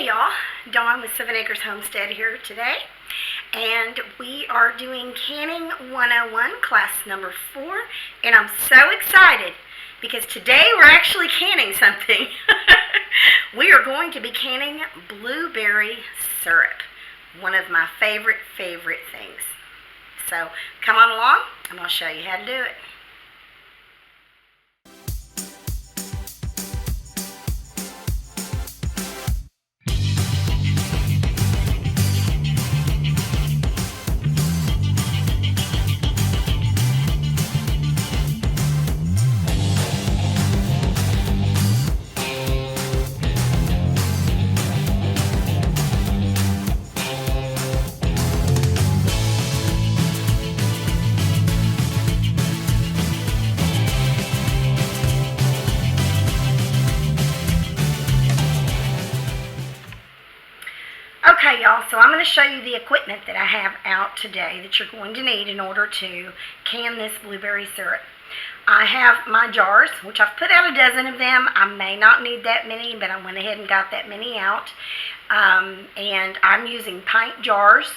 Hey y'all, Dawn with 7 Acres Homestead here today, and we are doing Canning 101 class number 4, and I'm so excited because today we're actually canning something. We are going to be canning blueberry syrup, one of my favorite things. So come on along, I'm going to show you how to do it. Okay, y'all, so I'm going to show you the equipment that I have out today that you're going to need in order to can this blueberry syrup. I have my jars, which I've put out a dozen of them. I may not need that many, but I went ahead and got that many out. And I'm using pint jars,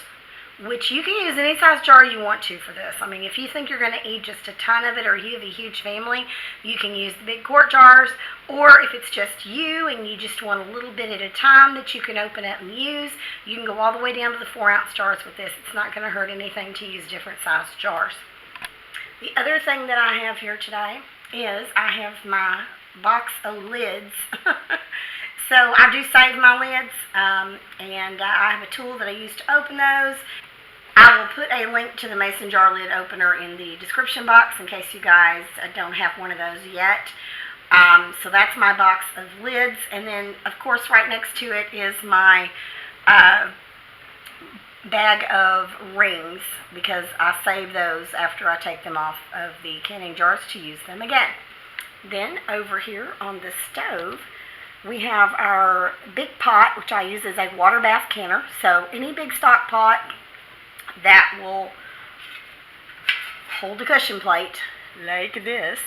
which you can use any size jar you want to for this. I mean, if you think you're going to eat just a ton of it or you have a huge family, you can use the big quart jars. Or if it's just you and you just want a little bit at a time that you can open up and use, you can go all the way down to the 4-ounce jars with this. It's not going to hurt anything to use different size jars. The other thing that I have here today is I have my box of lids. So I do save my lids, and I have a tool that I use to open those. I will put a link to the mason jar lid opener in the description box in case you guys don't have one of those yet. So that's my box of lids, and then of course right next to it is my bag of rings, because I save those after I take them off of the canning jars to use them again. Then over here on the stove we have our big pot, which I use as a water bath canner. So any big stock pot that will hold a cushion plate like this,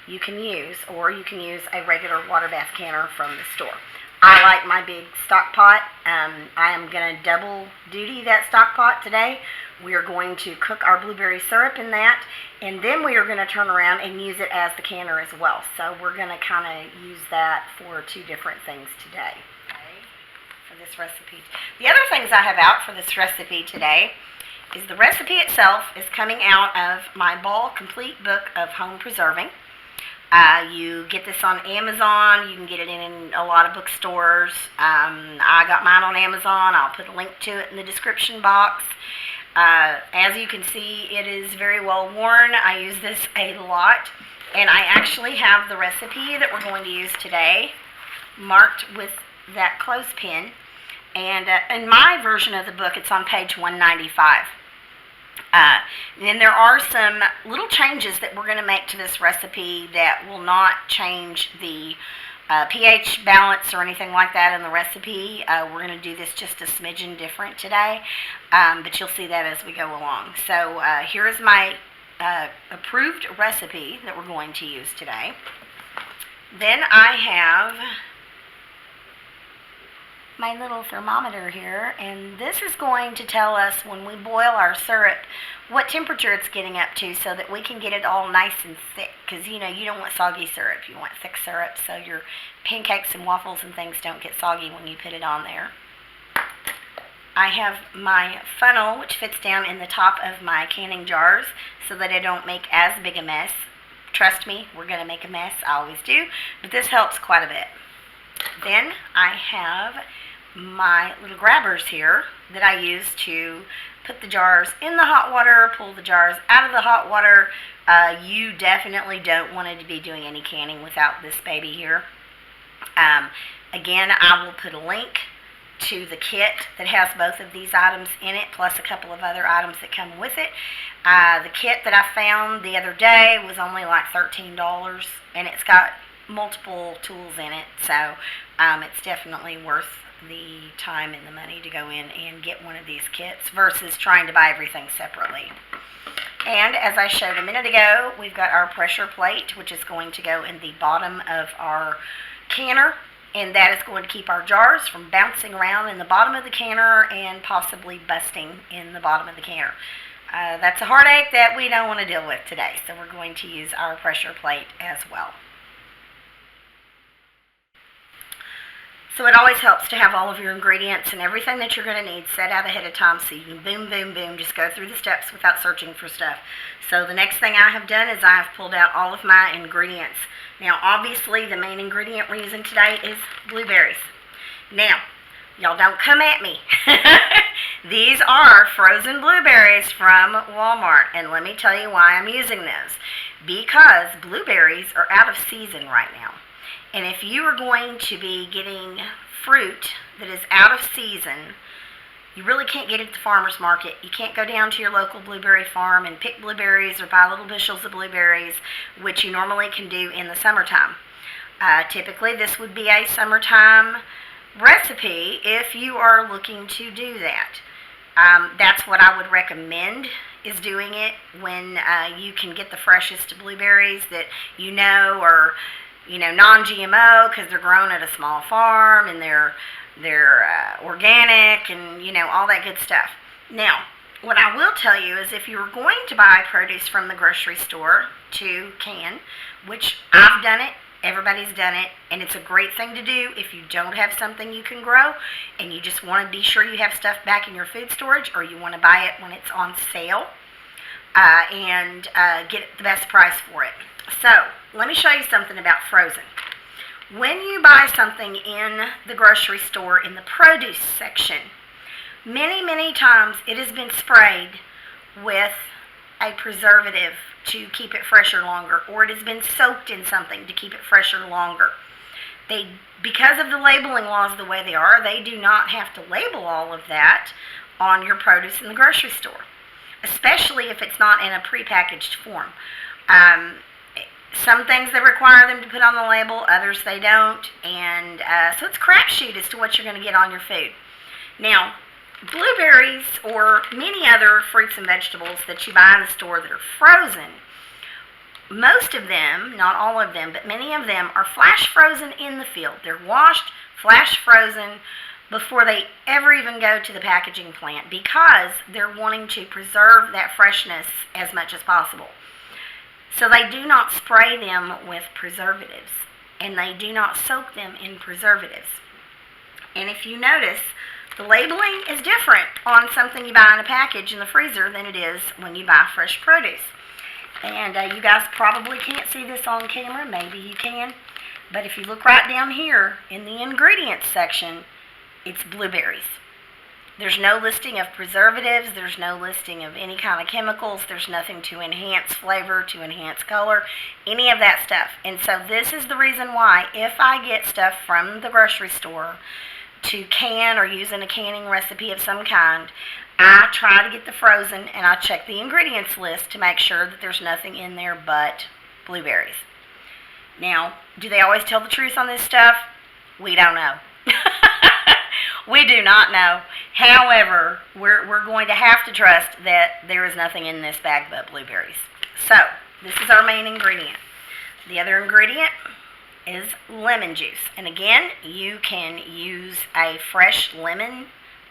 you can use, or you can use a regular water bath canner from the store. I like my big stock pot. I am going to double duty that stock pot today. We are going to cook our blueberry syrup in that, and then we are going to turn around and use it as the canner as well. So we're going to kind of use that for two different things today for this recipe. The other things I have out for this recipe today is the recipe itself is coming out of my Ball Complete Book of Home Preserving. You get this on Amazon. You can get it in a lot of bookstores. I got mine on Amazon. I'll put a link to it in the description box. As you can see, it is very well worn. I use this a lot, and I actually have the recipe that we're going to use today marked with that clothespin. And in my version of the book, it's on page 195. And then there are some little changes that we're going to make to this recipe that will not change the pH balance or anything like that in the recipe. We're going to do this just a smidgen different today, but you'll see that as we go along. So here is my approved recipe that we're going to use today. Then I have my little thermometer here, and this is going to tell us when we boil our syrup what temperature it's getting up to, so that we can get it all nice and thick, because you know you don't want soggy syrup, you want thick syrup, so your pancakes and waffles and things don't get soggy when you put it on there. I have my funnel, which fits down in the top of my canning jars so that I don't make as big a mess. Trust me, we're going to make a mess, I always do, but this helps quite a bit. Then I have my little grabbers here that I use to put the jars in the hot water, pull the jars out of the hot water. You definitely don't want to be doing any canning without this baby here. Again, I will put a link to the kit that has both of these items in it, plus a couple of other items that come with it. The kit that I found the other day was only like $13, and it's got multiple tools in it, so it's definitely worth the time and the money to go in and get one of these kits versus trying to buy everything separately. And as I showed a minute ago, we've got our pressure plate, which is going to go in the bottom of our canner. and that is going to keep our jars from bouncing around in the bottom of the canner and possibly busting in the bottom of the canner. That's a heartache that we don't want to deal with today, so we're going to use our pressure plate as well. So it always helps to have all of your ingredients and everything that you're going to need set out ahead of time so you can boom, boom, boom, just go through the steps without searching for stuff. So the next thing I have done is I have pulled out all of my ingredients. Now, obviously, the main ingredient we're using today is blueberries. Now, y'all don't come at me. These are frozen blueberries from Walmart, and let me tell you why I'm using those. Because blueberries are out of season right now. And if you are going to be getting fruit that is out of season, you really can't get it at the farmer's market. You can't go down to your local blueberry farm and pick blueberries or buy little bushels of blueberries, which you normally can do in the summertime. Typically, this would be a summertime recipe if you are looking to do that. That's what I would recommend, is doing it when you can get the freshest blueberries that you know are non-GMO, because they're grown at a small farm and they're organic and, all that good stuff. Now, what I will tell you is if you're going to buy produce from the grocery store to can, which I've done it, everybody's done it, and it's a great thing to do if you don't have something you can grow and you just want to be sure you have stuff back in your food storage, or you want to buy it when it's on sale and get the best price for it. So, let me show you something about frozen. When you buy something in the grocery store in the produce section, many, many times it has been sprayed with a preservative to keep it fresher longer, or it has been soaked in something to keep it fresher longer. Because of the labeling laws the way they are, they do not have to label all of that on your produce in the grocery store, especially if it's not in a prepackaged form. Some things they require them to put on the label, others they don't, and so it's crapshoot as to what you're going to get on your food. Now, blueberries or many other fruits and vegetables that you buy in the store that are frozen, most of them, not all of them, but many of them are flash frozen in the field. They're washed, flash frozen before they ever even go to the packaging plant, because they're wanting to preserve that freshness as much as possible. So they do not spray them with preservatives, and they do not soak them in preservatives. And if you notice, the labeling is different on something you buy in a package in the freezer than it is when you buy fresh produce. And you guys probably can't see this on camera, maybe you can, but if you look right down here in the ingredients section, it's blueberries. There's no listing of preservatives, there's no listing of any kind of chemicals, there's nothing to enhance flavor, to enhance color, any of that stuff. And so this is the reason why, if I get stuff from the grocery store to can or use in a canning recipe of some kind, I try to get the frozen and I check the ingredients list to make sure that there's nothing in there but blueberries. Now, do they always tell the truth on this stuff? We don't know. We do not know. However, we're going to have to trust that there is nothing in this bag but blueberries. So, this is our main ingredient. The other ingredient is lemon juice. And again, you can use a fresh lemon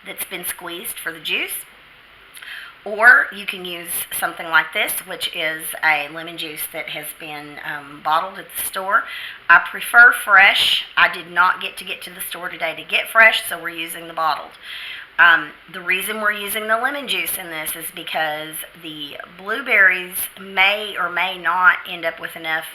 that's been squeezed for the juice, or you can use something like this, which is a lemon juice that has been bottled at the store. I prefer fresh. I did not get to the store today to get fresh, so we're using the bottled. The reason we're using the lemon juice in this is because the blueberries may or may not end up with enough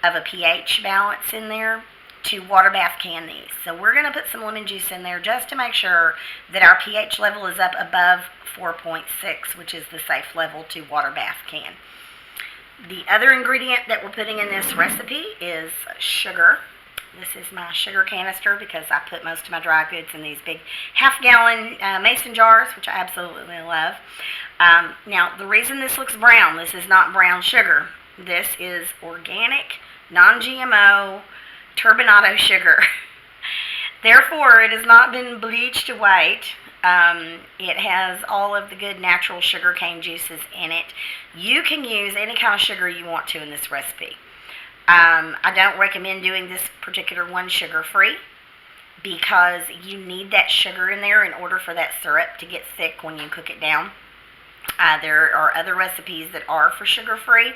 of a pH balance in there to water bath can these. So we're going to put some lemon juice in there just to make sure that our pH level is up above 4.6, which is the safe level to water bath can. The other ingredient that we're putting in this recipe is sugar. This is my sugar canister because I put most of my dry goods in these big half-gallon mason jars, which I absolutely love. Now, the reason this looks brown, this is not brown sugar. This is organic, non-GMO, turbinado sugar. Therefore, it has not been bleached white. It has all of the good natural sugar cane juices in it. You can use any kind of sugar you want to in this recipe. I don't recommend doing this particular one sugar-free. because you need that sugar in there in order for that syrup to get thick when you cook it down. There are other recipes that are for sugar-free,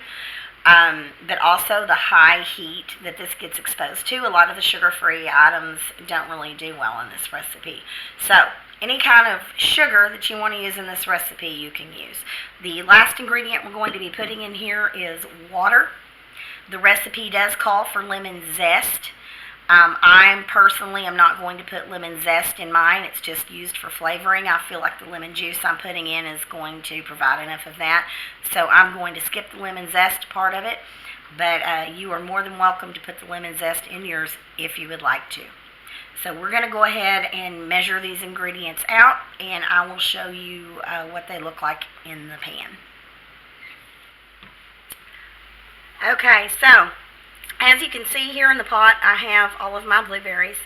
but also the high heat that this gets exposed to. A lot of the sugar-free items don't really do well in this recipe. So any kind of sugar that you want to use in this recipe, you can use. The last ingredient we're going to be putting in here is water. The recipe does call for lemon zest. I personally am not going to put lemon zest in mine. It's just used for flavoring. I feel like the lemon juice I'm putting in is going to provide enough of that. So I'm going to skip the lemon zest part of it. But you are more than welcome to put the lemon zest in yours if you would like to. So we're going to go ahead and measure these ingredients out, and I will show you what they look like in the pan. Okay, so as you can see here in the pot, I have all of my blueberries.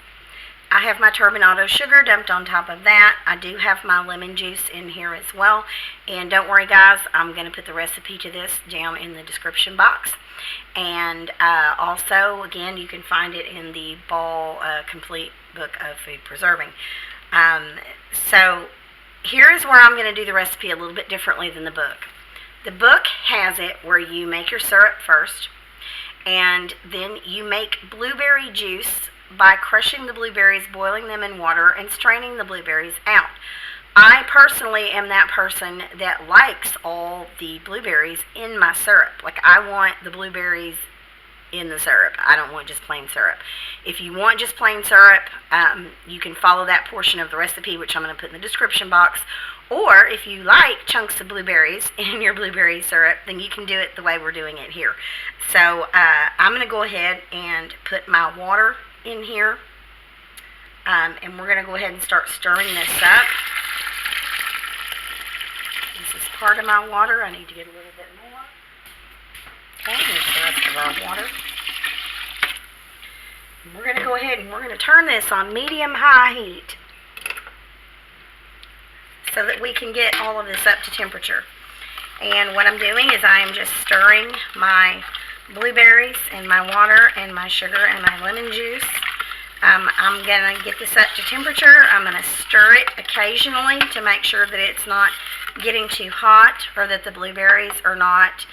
I have my turbinado sugar dumped on top of that. I do have my lemon juice in here as well. And don't worry, guys, I'm going to put the recipe to this down in the description box. And also, again, you can find it in the Ball Complete Book of Food Preserving. So here is where I'm going to do the recipe a little bit differently than the book. The book has it where you make your syrup first, and then you make blueberry juice by crushing the blueberries, boiling them in water, and straining the blueberries out. I personally am that person that likes all the blueberries in my syrup. Like, I want the blueberries in the syrup. I don't want just plain syrup. If you want just plain syrup, you can follow that portion of the recipe, which I'm going to put in the description box. Or if you like chunks of blueberries in your blueberry syrup, then you can do it the way we're doing it here. So I'm going to go ahead and put my water in here. And we're going to go ahead and start stirring this up. This is part of my water. I need to get a little bit more. Okay, here's the rest of our water. And we're going to go ahead and we're going to turn this on medium-high heat so that we can get all of this up to temperature. And what I'm doing is I am just stirring my blueberries and my water and my sugar and my lemon juice. I'm going to get this up to temperature. I'm going to stir it occasionally to make sure that it's not getting too hot or that the blueberries are not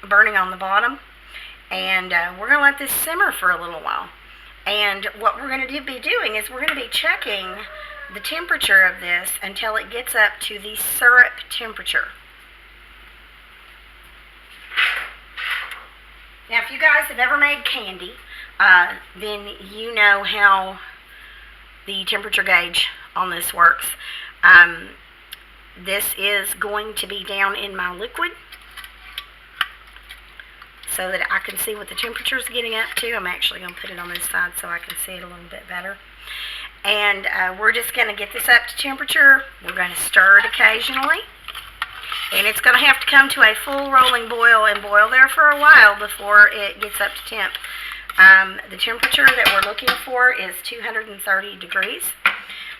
burning on the bottom. And we're going to let this simmer for a little while. And what we're going to be doing is we're going to be checking the temperature of this until it gets up to the syrup temperature. Now, if you guys have ever made candy, then you know how the temperature gauge on this works. This is going to be down in my liquid so that I can see what the temperature is getting up to. I'm actually going to put it on this side so I can see it a little bit better. And we're just going to get this up to temperature. We're going to stir it occasionally. And it's going to have to come to a full rolling boil and boil there for a while before it gets up to temp. The temperature that we're looking for is 230 degrees,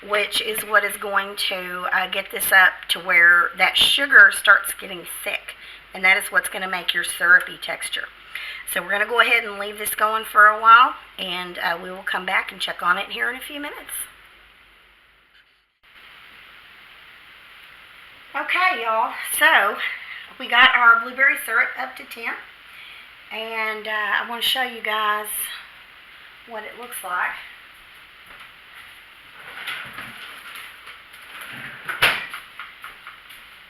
which is what is going to get this up to where that sugar starts getting thick. And that is what's going to make your syrupy texture. So we're going to go ahead and leave this going for a while, and we will come back and check on it here in a few minutes. Okay, y'all, so we got our blueberry syrup up to temp, and I want to show you guys what it looks like.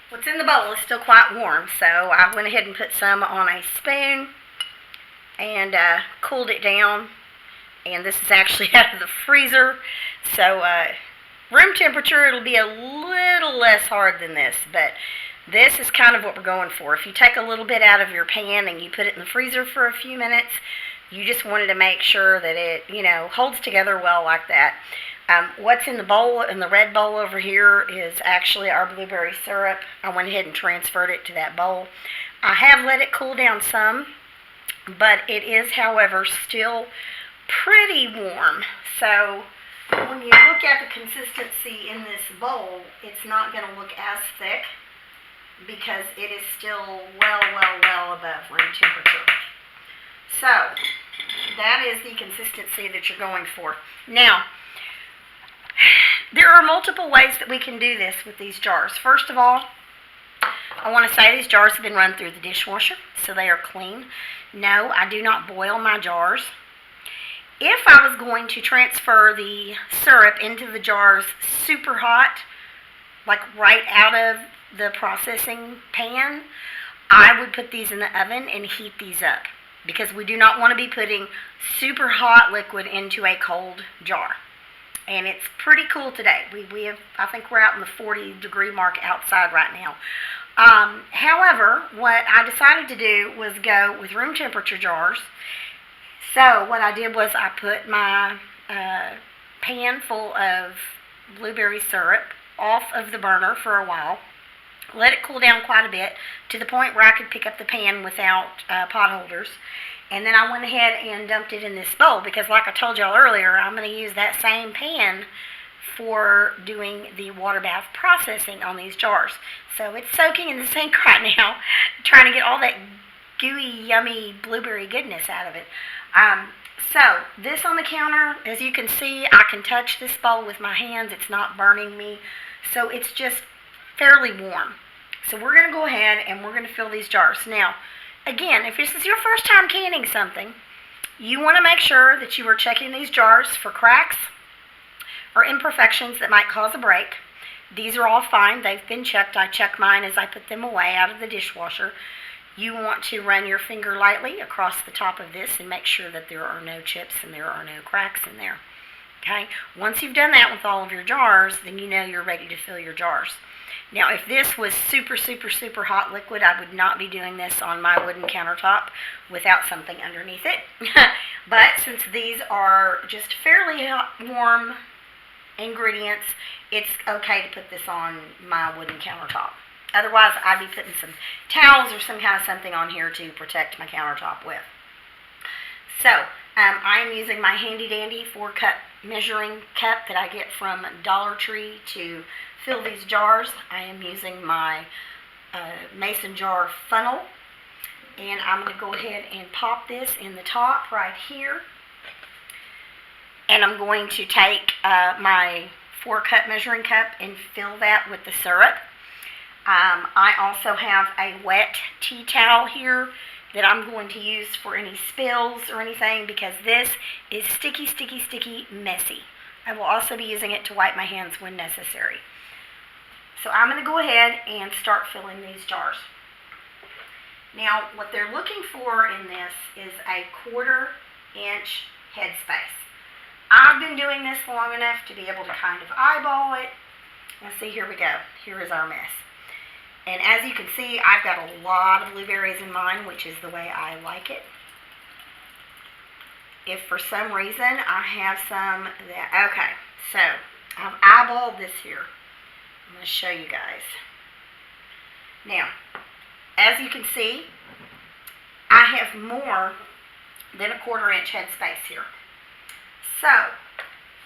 What's in the bowl is still quite warm, so I went ahead and put some on a spoon and cooled it down. And this is actually out of the freezer, so room temperature, it'll be a little less hard than this, but this is kind of what we're going for. If you take a little bit out of your pan and you put it in the freezer for a few minutes, you just wanted to make sure that it, holds together well like that. What's in the bowl, in the red bowl over here, is actually our blueberry syrup. I went ahead and transferred it to that bowl. I have let it cool down some, but it is, however, still pretty warm. So when you look at the consistency in this bowl, it's not going to look as thick because it is still well above room temperature. So That is the consistency that you're going for. Now, there are multiple ways that we can do this with these jars. First of all, I want to say these jars have been run through the dishwasher, so they are clean. No, I do not boil my jars. If I was going to transfer the syrup into the jars super hot, like right out of the processing pan, I would put these in the oven and heat these up, because we do not want to be putting super hot liquid into a cold jar. And it's pretty cool today. We have, I think we're out in the 40-degree mark outside right now. However, what I decided to do was go with room temperature jars. So what I did was I put my pan full of blueberry syrup off of the burner for a while, let it cool down quite a bit to the point where I could pick up the pan without pot holders. And then I went ahead and dumped it in this bowl because, like I told y'all earlier, I'm going to use that same pan for doing the water bath processing on these jars. So it's soaking in the sink right now, trying to get all that gooey, yummy blueberry goodness out of it. So this on the counter, as you can see, I can touch this bowl with my hands. It's not burning me. So it's just fairly warm. So we're going to go ahead and we're going to fill these jars. Now, again, if this is your first time canning something, you want to make sure that you are checking these jars for cracks or imperfections that might cause a break. These are all fine. They've been checked. I check mine as I put them away out of the dishwasher. You want to run your finger lightly across the top of this and make sure that there are no chips and there are no cracks in there. Okay? Once you've done that with all of your jars, then you know you're ready to fill your jars. Now, if this was super, super, super hot liquid, I would not be doing this on my wooden countertop without something underneath it. But since these are just fairly warm ingredients, it's okay to put this on my wooden countertop. Otherwise, I'd be putting some towels or some kind of something on here to protect my countertop with. So, I'm using my handy dandy 4-cup measuring cup that I get from Dollar Tree to fill these jars. I am using my mason jar funnel, and I'm going to go ahead and pop this in the top right here. And I'm going to take my 4-cup measuring cup and fill that with the syrup. I also have a wet tea towel here that I'm going to use for any spills or anything, because this is sticky, sticky, sticky, messy. I will also be using it to wipe my hands when necessary. So I'm going to go ahead and start filling these jars. Now, what they're looking for in this is a 1/4-inch headspace. I've been doing this long enough to be able to kind of eyeball it. Let's see, here we go. Here is our mess. And as you can see, I've got a lot of blueberries in mine, which is the way I like it. If for some reason I have some that, okay, so I've eyeballed this here. I'm going to show you guys. Now, as you can see, I have more than a 1/4-inch headspace here. So, I'm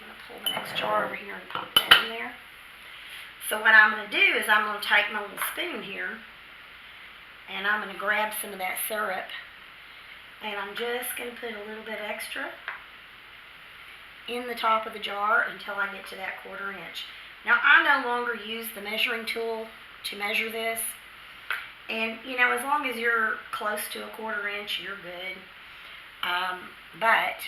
going to pull the next jar over here and pop that in there. So what I'm going to do is I'm going to take my little spoon here, and I'm going to grab some of that syrup, and I'm just going to put a little bit extra in the top of the jar until I get to that 1/4-inch. Now, I no longer use the measuring tool to measure this, and, you know, as long as you're close to a 1/4-inch, you're good. But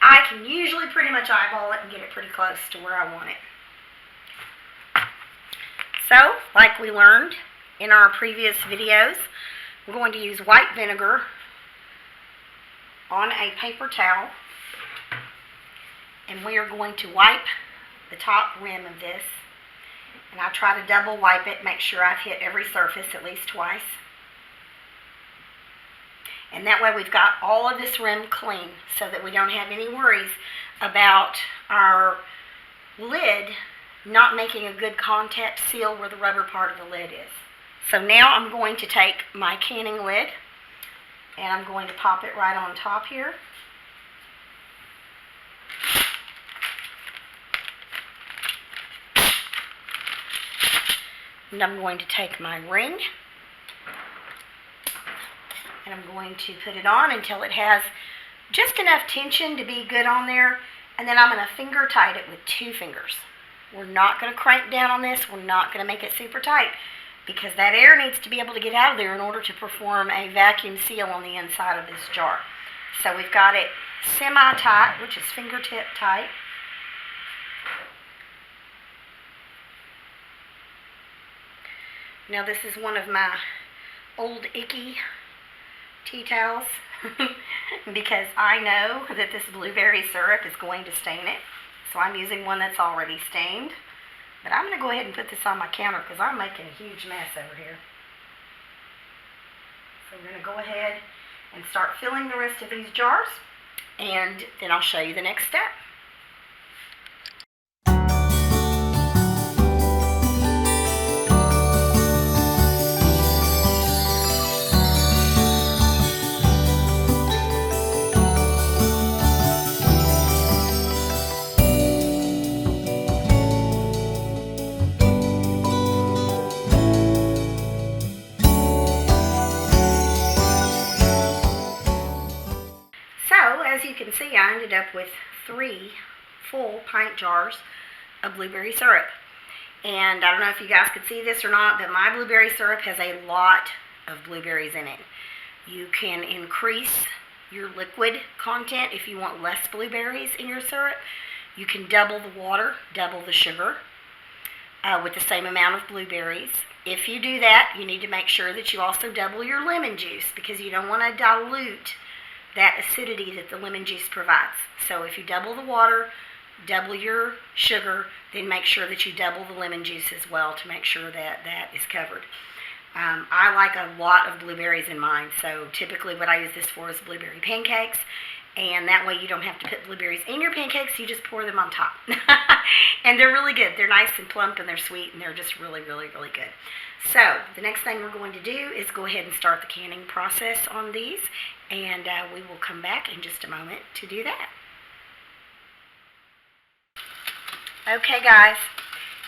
I can usually pretty much eyeball it and get it pretty close to where I want it. So, like we learned in our previous videos, we're going to use white vinegar on a paper towel, and we are going to wipe the top rim of this. And I try to double wipe it, make sure I've hit every surface at least twice. And that way we've got all of this rim clean, so that we don't have any worries about our lid not making a good contact seal where the rubber part of the lid is. So now I'm going to take my canning lid and I'm going to pop it right on top here. And I'm going to take my ring and I'm going to put it on until it has just enough tension to be good on there, and then I'm going to finger tight it with 2 fingers. We're not going to crank down on this. We're not going to make it super tight because that air needs to be able to get out of there in order to perform a vacuum seal on the inside of this jar. So we've got it semi-tight, which is fingertip tight. Now this is one of my old icky tea towels because I know that this blueberry syrup is going to stain it. So I'm using one that's already stained. But I'm going to go ahead and put this on my counter because I'm making a huge mess over here. So we're going to go ahead and start filling the rest of these jars, and then I'll show you the next step. As you can see, I ended up with 3 full pint jars of blueberry syrup. And I don't know if you guys could see this or not, but my blueberry syrup has a lot of blueberries in it. You can increase your liquid content if you want less blueberries in your syrup. You can double the water, double the sugar with the same amount of blueberries. If you do that, you need to make sure that you also double your lemon juice because you don't want to dilute that acidity that the lemon juice provides. So if you double the water, double your sugar, then make sure that you double the lemon juice as well to make sure that that is covered. I like a lot of blueberries in mine, so typically what I use this for is blueberry pancakes, and that way you don't have to put blueberries in your pancakes, you just pour them on top. And they're really good. They're nice and plump and they're sweet and they're just really, really, really good. So the next thing we're going to do is go ahead and start the canning process on these, and we will come back in just a moment to do that. Okay guys,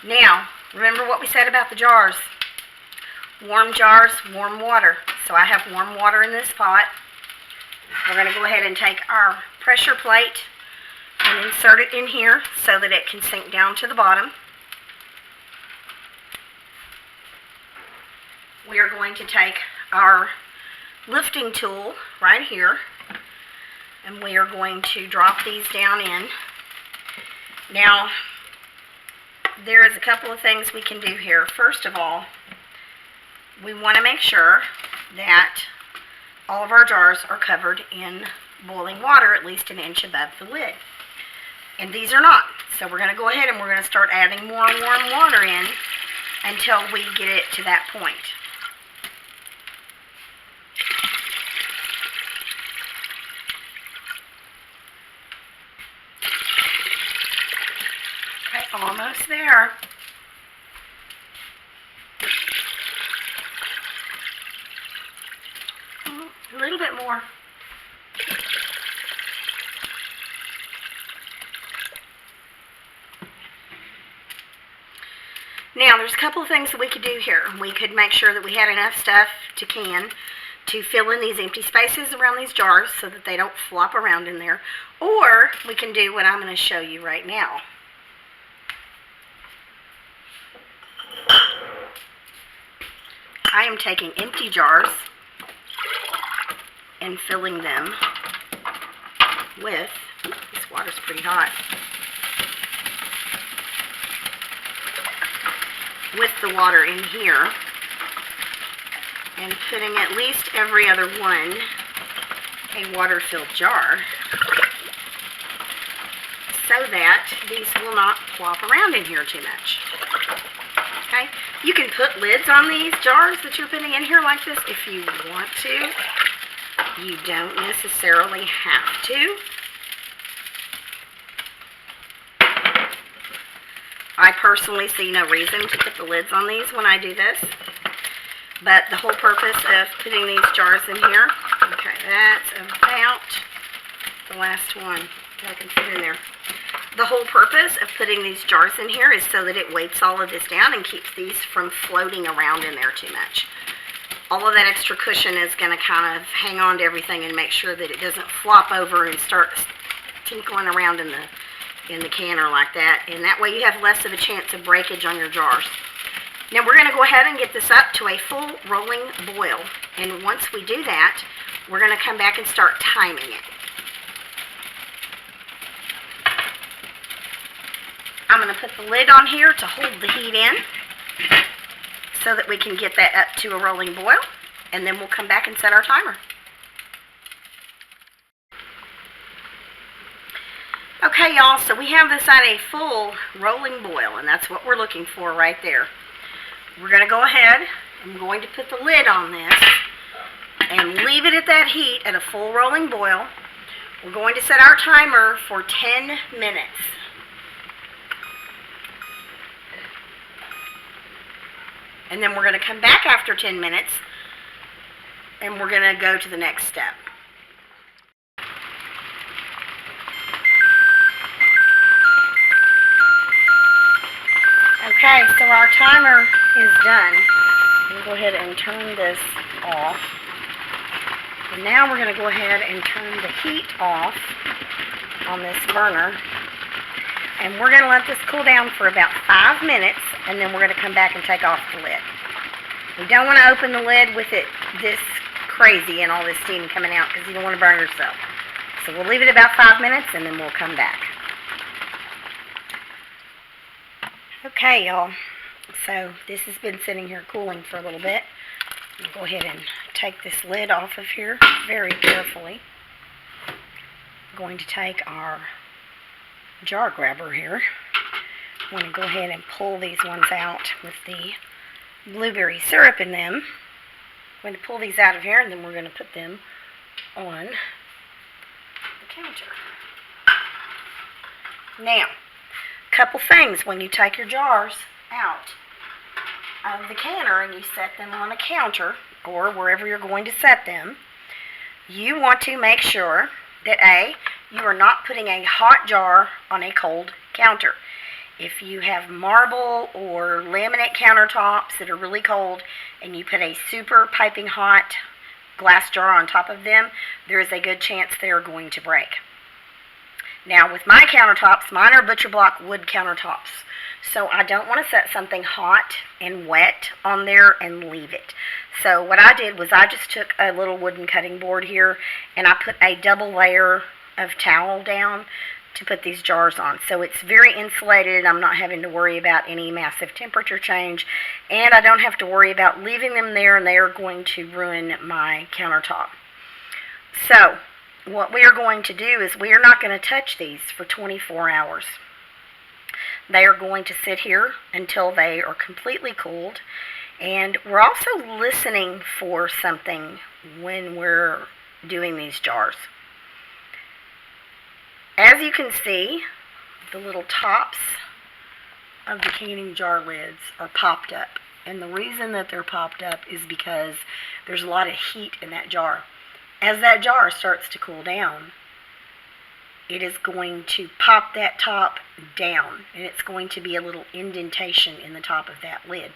now remember what we said about the jars. Warm jars, warm water. So I have warm water in this pot. We're going to go ahead and take our pressure plate and insert it in here so that it can sink down to the bottom. We are going to take our lifting tool right here, and we are going to drop these down in. Now, there is a couple of things we can do here. First of all, we want to make sure that all of our jars are covered in boiling water at least an inch above the lid. And these are not. So we're going to go ahead and we're going to start adding more warm water in until we get it to that point. Okay, almost there. A little bit more. Now, there's a couple of things that we could do here. We could make sure that we had enough stuff to can to fill in these empty spaces around these jars so that they don't flop around in there. Or we can do what I'm going to show you right now. I am taking empty jars and filling them with, this water's pretty hot, with the water in here, and putting at least every other one a water-filled jar so that these will not flop around in here too much. Okay, you can put lids on these jars that you're putting in here like this if you want to. You don't necessarily have to. I personally see no reason to put the lids on these when I do this. But the whole purpose of putting these jars in here, okay, that's about the last one that I can put in there. The whole purpose of putting these jars in here is so that it weights all of this down and keeps these from floating around in there too much. all of that extra cushion is going to kind of hang on to everything and make sure that it doesn't flop over and start tinkling around in the canner like that. And that way you have less of a chance of breakage on your jars. Now we're going to go ahead and get this up to a full rolling boil. And once we do that, we're going to come back and start timing it. I'm going to put the lid on here to hold the heat in so that we can get that up to a rolling boil, and then we'll come back and set our timer. Okay, y'all, so we have this at a full rolling boil, and that's what we're looking for right there. We're going to go ahead, I'm going to put the lid on this and leave it at that heat at a full rolling boil. We're going to set our timer for 10 minutes. And then we're going to come back after 10 minutes and we're going to go to the next step. Okay, so our timer is done. We'll go ahead and turn this off. And now we're going to go ahead and turn the heat off on this burner. And we're going to let this cool down for about 5 minutes, and then we're going to come back and take off the lid. We don't want to open the lid with it this crazy and all this steam coming out because you don't want to burn yourself. So we'll leave it about 5 minutes, and then we'll come back. Okay, y'all. So this has been sitting here cooling for a little bit. We'll go ahead and take this lid off of here very carefully. I'm going to take our jar grabber here. I'm going to go ahead and pull these ones out with the blueberry syrup in them. I'm going to pull these out of here, and then we're going to put them on the counter. Now, a couple things when you take your jars out of the canner and you set them on a counter or wherever you're going to set them, you want to make sure that A, you are not putting a hot jar on a cold counter. If you have marble or laminate countertops that are really cold and you put a super piping hot glass jar on top of them, there is a good chance they're going to break. Now with my countertops, mine are butcher block wood countertops. So I don't want to set something hot and wet on there and leave it. So what I did was I just took a little wooden cutting board here and I put a double layer of towel down to put these jars on. So it's very insulated. I'm not having to worry about any massive temperature change, and I don't have to worry about leaving them there and they are going to ruin my countertop. So what we are going to do is we are not going to touch these for 24 hours. They are going to sit here until they are completely cooled. And we're also listening for something when we're doing these jars. As you can see, the little tops of the canning jar lids are popped up. And the reason that they're popped up is because there's a lot of heat in that jar. As that jar starts to cool down, it is going to pop that top down, and it's going to be a little indentation in the top of that lid.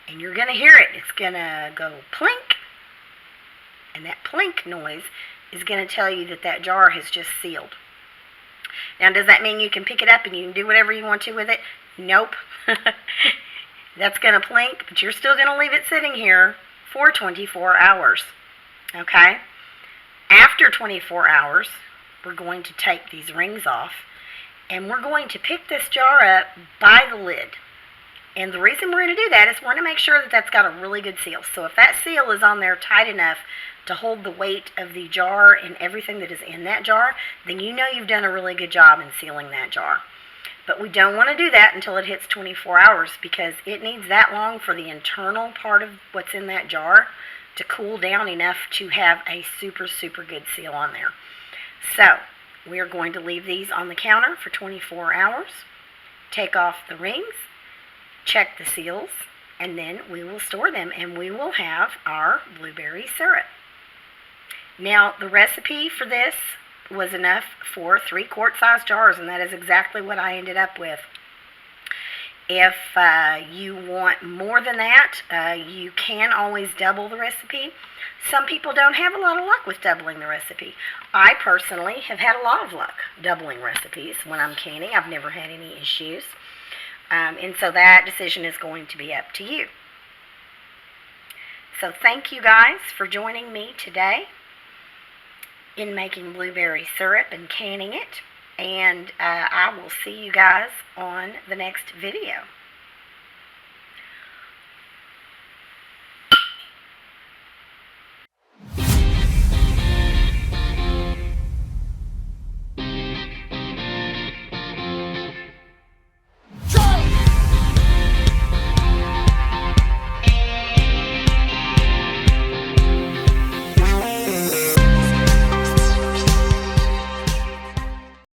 And you're going to hear it. It's going to go plink, and that plink noise is going to tell you that that jar has just sealed. Now, does that mean you can pick it up and you can do whatever you want to with it? Nope. That's going to plink, but you're still going to leave it sitting here for 24 hours. Okay? After 24 hours, we're going to take these rings off, and we're going to pick this jar up by the lid. And the reason we're going to do that is we're going to make sure that that's got a really good seal. So if that seal is on there tight enough to hold the weight of the jar and everything that is in that jar, then you know you've done a really good job in sealing that jar. But we don't want to do that until it hits 24 hours because it needs that long for the internal part of what's in that jar to cool down enough to have a super, super good seal on there. So we are going to leave these on the counter for 24 hours, take off the rings, check the seals, and then we will store them and we will have our blueberry syrup. Now the recipe for this was enough for 3-quart size jars, and that is exactly what I ended up with. If you want more than that, you can always double the recipe. Some people don't have a lot of luck with doubling the recipe. I personally have had a lot of luck doubling recipes when I'm canning. I've never had any issues. And so that decision is going to be up to you. So thank you guys for joining me today in making blueberry syrup and canning it. And I will see you guys on the next video.